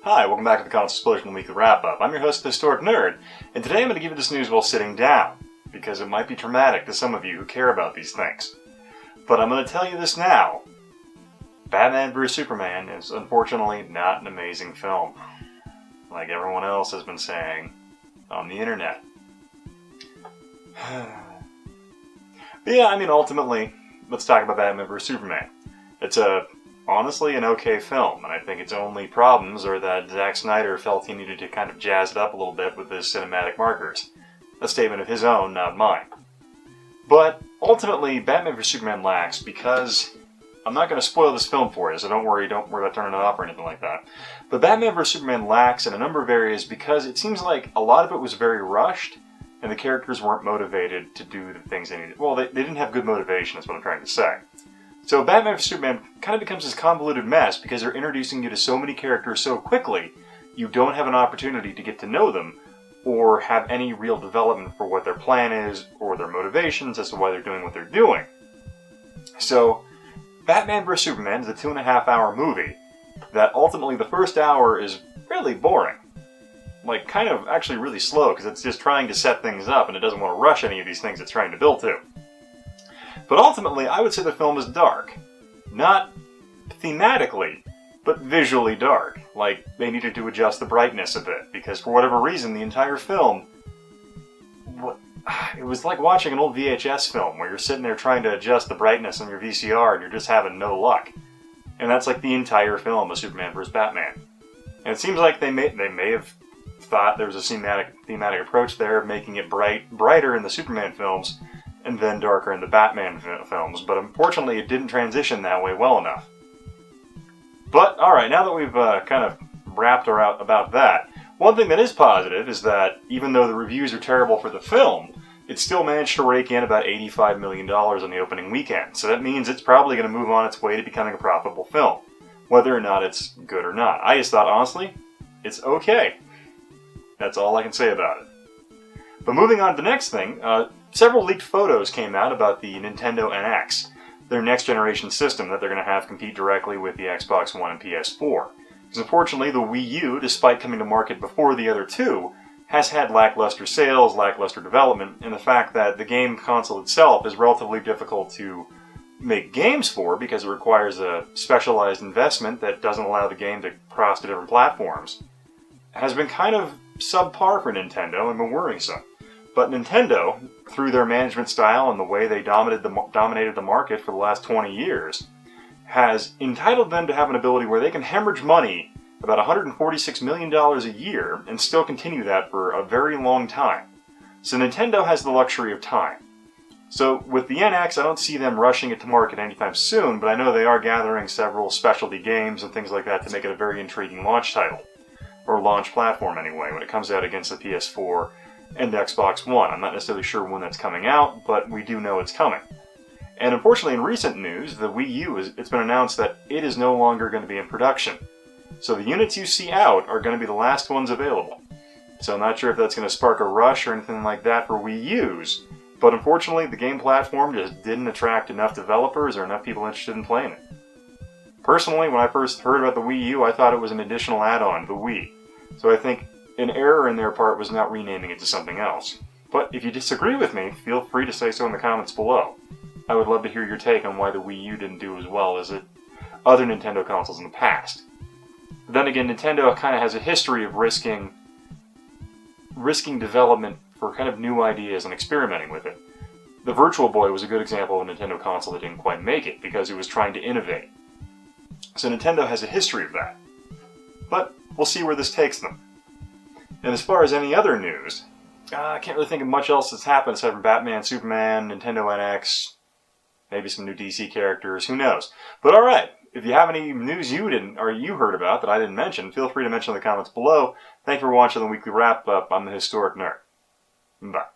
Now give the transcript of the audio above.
Hi, welcome back to the Comics Xplosion Weekly Wrap-Up. I'm your host, the Historic Nerd, and today I'm going to give you this news while sitting down, because it might be traumatic to some of you who care about these things. But I'm going to tell you this now. Batman vs. Superman is unfortunately not an amazing film, like everyone else has been saying on the internet. But yeah, ultimately, let's talk about Batman vs. Superman. It's honestly an okay film, and I think its only problems are that Zack Snyder felt he needed to kind of jazz it up a little bit with his cinematic markers. A statement of his own, not mine. But ultimately, Batman vs. Superman lacks because I'm not going to spoil this film for you, so don't worry about turning it off or anything like that. But Batman vs. Superman lacks in a number of areas because it seems like a lot of it was very rushed, and the characters weren't motivated to do the things they needed. Well, they didn't have good motivation, is what I'm trying to say. So Batman vs. Superman kind of becomes this convoluted mess because they're introducing you to so many characters so quickly, you don't have an opportunity to get to know them, or have any real development for what their plan is, or their motivations as to why they're doing what they're doing. So, Batman vs. Superman is a 2.5-hour movie that ultimately the first hour is really boring. Like, kind of actually really slow, because it's just trying to set things up, and it doesn't want to rush any of these things it's trying to build to. But ultimately, I would say the film is dark. Not thematically, but visually dark. Like, they needed to adjust the brightness a bit, because for whatever reason, the entire film... It was like watching an old VHS film, where you're sitting there trying to adjust the brightness on your VCR, and you're just having no luck. And that's like the entire film of Superman vs. Batman. And it seems like they may have thought there was a thematic approach there, making it brighter in the Superman films, and then darker in the Batman films, but unfortunately it didn't transition that way well enough. But, alright, now that we've kind of wrapped around about that, one thing that is positive is that even though the reviews are terrible for the film, it still managed to rake in about $85 million on the opening weekend, so that means it's probably going to move on its way to becoming a profitable film, whether or not it's good or not. I just thought, honestly, it's okay. That's all I can say about it. But moving on to the next thing, several leaked photos came out about the Nintendo NX, their next generation system that they're going to have compete directly with the Xbox One and PS4. Because unfortunately the Wii U, despite coming to market before the other two, has had lackluster sales, lackluster development, and the fact that the game console itself is relatively difficult to make games for because it requires a specialized investment that doesn't allow the game to cross to different platforms, has been kind of subpar for Nintendo and been worrisome. But Nintendo, through their management style and the way they dominated the market for the last 20 years, has entitled them to have an ability where they can hemorrhage money, about $146 million a year, and still continue that for a very long time. So Nintendo has the luxury of time. So with the NX, I don't see them rushing it to market anytime soon, but I know they are gathering several specialty games and things like that to make it a very intriguing launch title. Or launch platform anyway, when it comes out against the PS4 and the Xbox One. I'm not necessarily sure when that's coming out, but we do know it's coming. And unfortunately, in recent news, the Wii U, it's been announced that it is no longer going to be in production. So the units you see out are going to be the last ones available. So I'm not sure if that's going to spark a rush or anything like that for Wii U's, but unfortunately, the game platform just didn't attract enough developers or enough people interested in playing it. Personally, when I first heard about the Wii U, I thought it was an additional add-on to the Wii. So I think an error in their part was not renaming it to something else. But if you disagree with me, feel free to say so in the comments below. I would love to hear your take on why the Wii U didn't do as well as other Nintendo consoles in the past. But then again, Nintendo kind of has a history of risking development for kind of new ideas and experimenting with it. The Virtual Boy was a good example of a Nintendo console that didn't quite make it because it was trying to innovate. So Nintendo has a history of that. But we'll see where this takes them. And as far as any other news, I can't really think of much else that's happened aside from Batman, Superman, Nintendo NX, maybe some new DC characters, who knows. But alright, if you have any news you heard about that I didn't mention, feel free to mention in the comments below. Thank you for watching the weekly wrap-up. I'm the Historic Nerd. Bye.